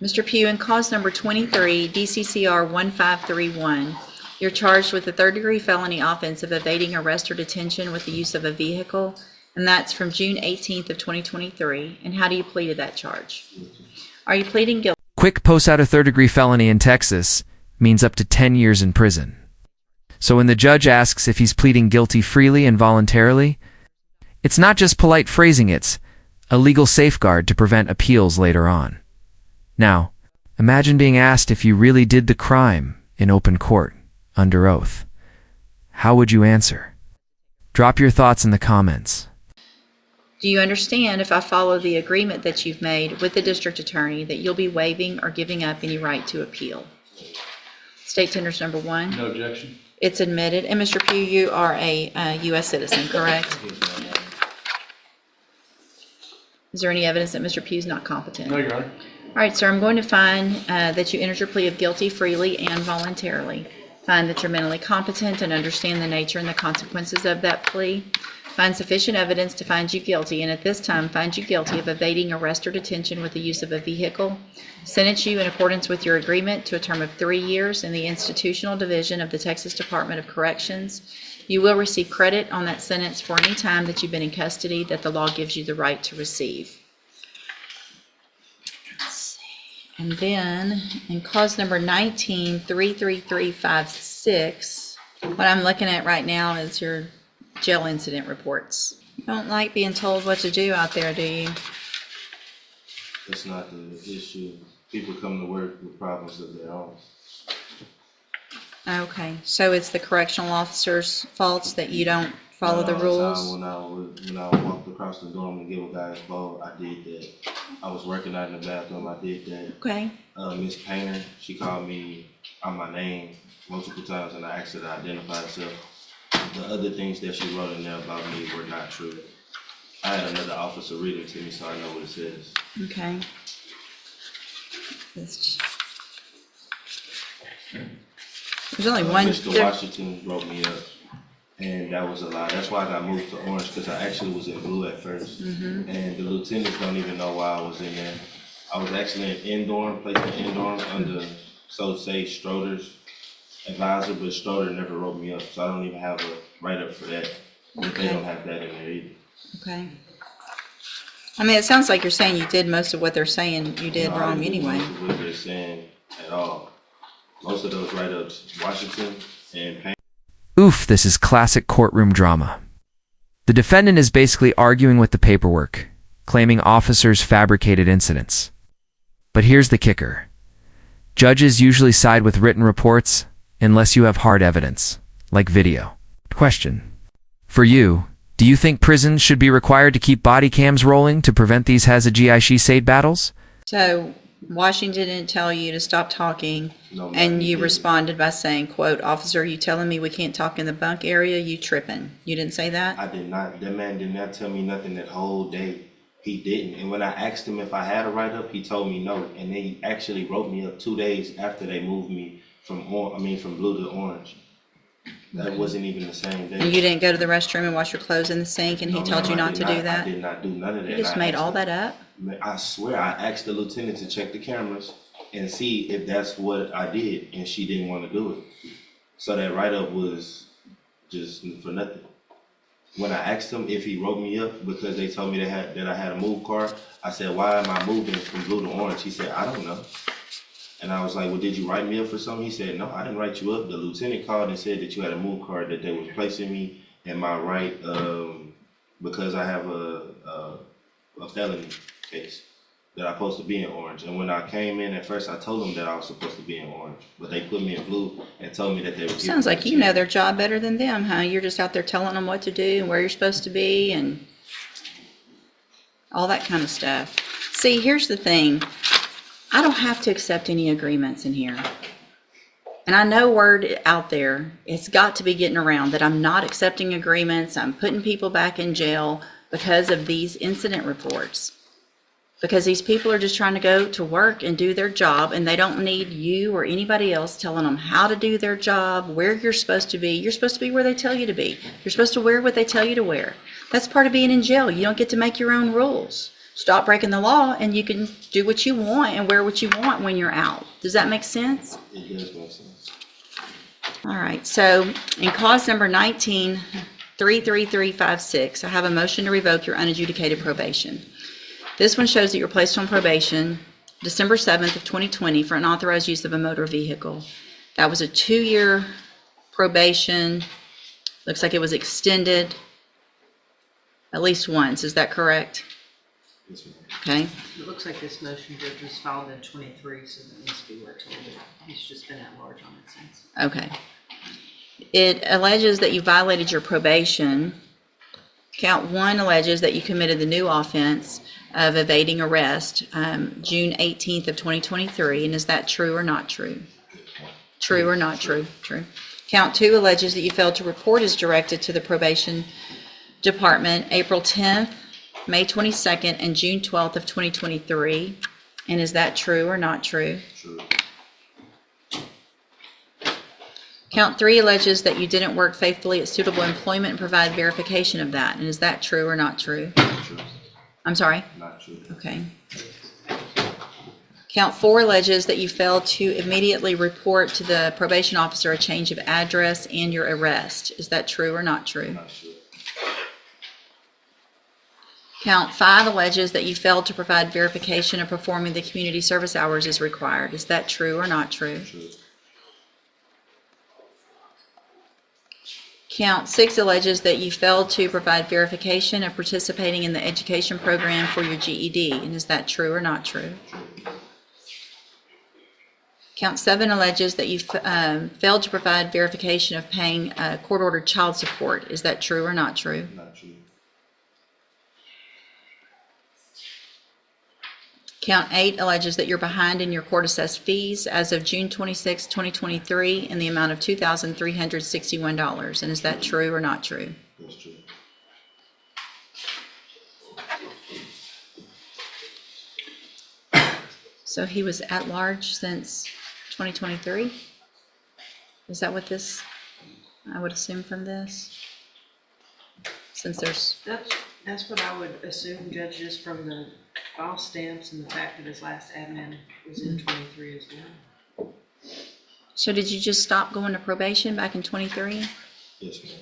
Mr. Pugh, in cause number 23, DCCR 1531, you're charged with a third-degree felony offense of evading arrest or detention with the use of a vehicle, and that's from June 18th of 2023. And how do you plead to that charge? Are you pleading guilty? Quick posts out a third-degree felony in Texas means up to 10 years in prison. So when the judge asks if he's pleading guilty freely and voluntarily, it's not just polite phrasing, it's a legal safeguard to prevent appeals later on. Now, imagine being asked if you really did the crime in open court, under oath. How would you answer? Drop your thoughts in the comments. Do you understand, if I follow the agreement that you've made with the district attorney, that you'll be waiving or giving up any right to appeal? State tenders number 1. No objection. It's admitted. And Mr. Pugh, you are a U.S. citizen, correct? Is there any evidence that Mr. Pugh is not competent? No, Your Honor. All right, sir, I'm going to find that you entered your plea of guilty freely and voluntarily. Find that you're mentally competent and understand the nature and the consequences of that plea. Find sufficient evidence to find you guilty, and at this time find you guilty of evading arrest or detention with the use of a vehicle. Sentence you in accordance with your agreement to a term of 3 years in the Institutional Division of the Texas Department of Corrections. You will receive credit on that sentence for any time that you've been in custody that the law gives you the right to receive. And then, in cause number 19, 33356, what I'm looking at right now is your jail incident reports. You don't like being told what to do out there, do you? That's not the issue. People come to work with problems of their own. Okay, so it's the correctional officer's faults that you don't follow the rules? When I walked across the dorm and gave a guy his bowl, I did that. I was working out in the bathroom, I did that. Okay. Miss Painter, she called me on my name multiple times and I asked her to identify herself. The other things that she wrote in there about me were not true. I had another officer read it to me so I know what it says. Okay. There's only one. Mr. Washington wrote me up. And that was a lie. That's why I got moved to orange, because I actually was in blue at first. And the lieutenants don't even know why I was in there. I was actually in dorm, placed in dorm under, so to say, Stroder's advisor, but Stroder never wrote me up, so I don't even have a write-up for that. Okay. They don't have that in there either. Okay. I mean, it sounds like you're saying you did most of what they're saying you did wrong anyway. Most of what they're saying at all. Most of those write-ups, Washington and Payne. Oof, this is classic courtroom drama. The defendant is basically arguing with the paperwork, claiming officers fabricated incidents. But here's the kicker. Judges usually side with written reports unless you have hard evidence, like video. Question. For you, do you think prisons should be required to keep body cams rolling to prevent these Hazaji battles? So Washington didn't tell you to stop talking, No, and you didn't. responded by saying, quote, "Officer, you telling me we can't talk in the bunk area? You tripping." You didn't say that? I did not. That man did not tell me nothing that whole day. He didn't. And when I asked him if I had a write-up, he told me no. And they actually wrote me up 2 days after they moved me from blue to orange. That wasn't even the same day. And you didn't go to the restroom and wash your clothes in the sink, and he No, told ma'am, you I not did to do that? I did not do none of that. You just made all that up? I swear, I asked the lieutenant to check the cameras and see if that's what I did, and she didn't want to do it. So that write-up was just for nothing. When I asked him if he wrote me up because they told me that I had a move card, I said, "Why am I moving from blue to orange?" He said, "I don't know." And I was like, "Well, did you write me up for something?" He said, "No, I didn't write you up. The lieutenant called and said that you had a move card, that they was placing me in my right because I have a felony case that I'm supposed to be in orange." And when I came in at first, I told them that I was supposed to be in orange, but they put me in blue and told me that they were. Sounds like you know their job better than them, huh? You're just out there telling them what to do and where you're supposed to be and all that kind of stuff. See, here's the thing. I don't have to accept any agreements in here. And I know word out there, it's got to be getting around that I'm not accepting agreements. I'm putting people back in jail because of these incident reports. Because these people are just trying to go to work and do their job, and they don't need you or anybody else telling them how to do their job, where you're supposed to be. You're supposed to be where they tell you to be. You're supposed to wear what they tell you to wear. That's part of being in jail. You don't get to make your own rules. stop breaking the law and you can do what you want and wear what you want when you're out. Does that make sense? It does make sense. All right, so in cause number 19-33356, I have a motion to revoke your unadjudicated probation. This one shows that you were placed on probation December 7th of 2020 for unauthorized use of a motor vehicle. That was a 2-year probation. Looks like it was extended at least once. Is that correct? Yes, ma'am. Okay. It looks like this motion, Judge, was filed in 23, so that needs to be worked a little bit. He's just been at large on it since. Okay. It alleges that you violated your probation. Count 1 alleges that you committed the new offense of evading arrest, June 18th of 2023. And is that true or not true? True or not true? True. Count 2 alleges that you failed to report as directed to the probation department April 10th, May 22nd, and June 12th of 2023. And is that true or not true? True. Count 3 alleges that you didn't work faithfully at suitable employment and provide verification of that. And is that true or not true? True. I'm sorry? Not true. Okay. Count 4 alleges that you failed to immediately report to the probation officer a change of address and your arrest. Is that true or not true? Not true. Count 5 alleges that you failed to provide verification of performing the community service hours as required. Is that true or not true? True. Count 6 alleges that you failed to provide verification of participating in the education program for your GED. And is that true or not true? True. Count 7 alleges that you failed to provide verification of paying court-ordered child support. Is that true or not true? Not true. Count 8 alleges that you're behind in your court-assessed fees as of June 26, 2023, in the amount of $2,361. And is that true or not true? That's true. So he was at large since 2023? Is that what this, I would assume from this? Since there's, That's what I would assume, Judge, just from the file stamps and the fact that his last admin was in 23 as well. so did you just stop going to probation back in 23? Yes, ma'am.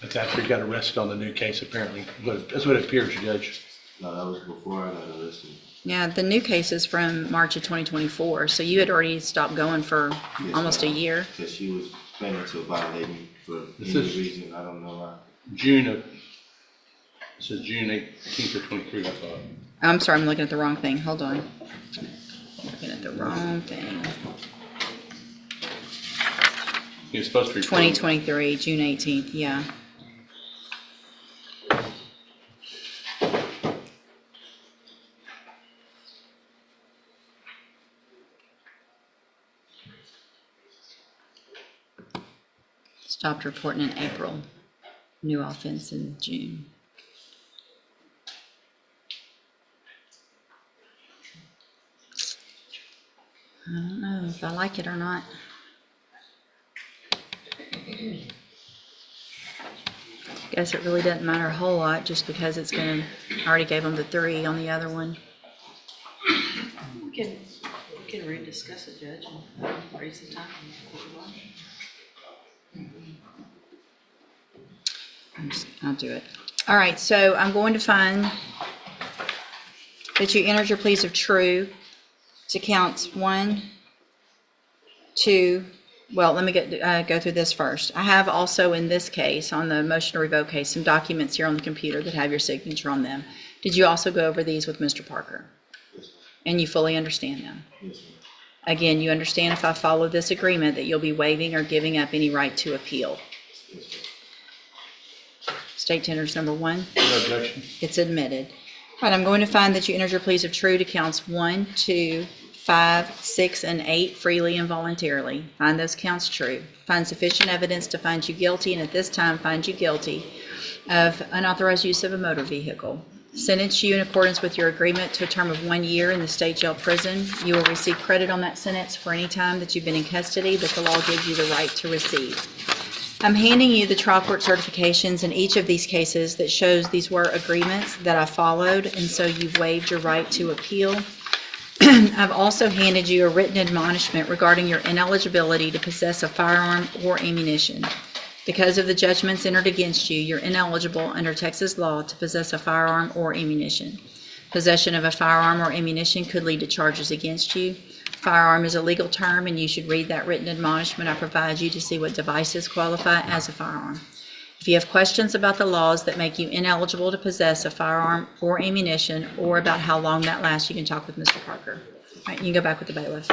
That's after he got arrested on the new case, apparently. But that's what it appears, Judge. No, that was before I got arrested. Yeah, the new case is from March of 2024, so you had already stopped going for Yes, almost a ma'am. year. Because she was planning to violate me for This any is- reason. I don't know why. It says June 18th or 23, I thought. I'm sorry, I'm looking at the wrong thing. Hold on. Looking at the wrong thing. He was supposed to report. 2023, June 18th, yeah. Stopped reporting in April. New offense in June. I don't know if I like it or not. Guess it really doesn't matter a whole lot just because it's gonna, I already gave them the 3 on the other one. We can rediscuss it, Judge, and raise the time. I'll do it. All right, so I'm going to find that you entered your pleas of true to counts 1, 2. Well, let me go through this first. I have also in this case, on the motion to revoke case, some documents here on the computer that have your signature on them. Did you also go over these with Mr. Parker? Yes, ma'am. And you fully understand them? Yes, ma'am. Again, you understand if I follow this agreement that you'll be waiving or giving up any right to appeal. Yes, ma'am. State tenders number 1. No objection. It's admitted. All right, I'm going to find that you entered your pleas of true to counts 1, 2, 5, 6, and 8 freely and voluntarily. Find those counts true. Find sufficient evidence to find you guilty, and at this time find you guilty of unauthorized use of a motor vehicle. Sentence you in accordance with your agreement to a term of 1 year in the state jail prison. You will receive credit on that sentence for any time that you've been in custody that the law gives you the right to receive. I'm handing you the trial court certifications in each of these cases that shows these were agreements that I followed, and so you've waived your right to appeal. I've also handed you a written admonishment regarding your ineligibility to possess a firearm or ammunition. Because of the judgments entered against you, you're ineligible under Texas law to possess a firearm or ammunition. Possession of a firearm or ammunition could lead to charges against you. Firearm is a legal term, and you should read that written admonishment I provide you to see what devices qualify as a firearm. If you have questions about the laws that make you ineligible to possess a firearm or ammunition, or about how long that lasts, you can talk with Mr. Parker. All right, you can go back with the bailiff.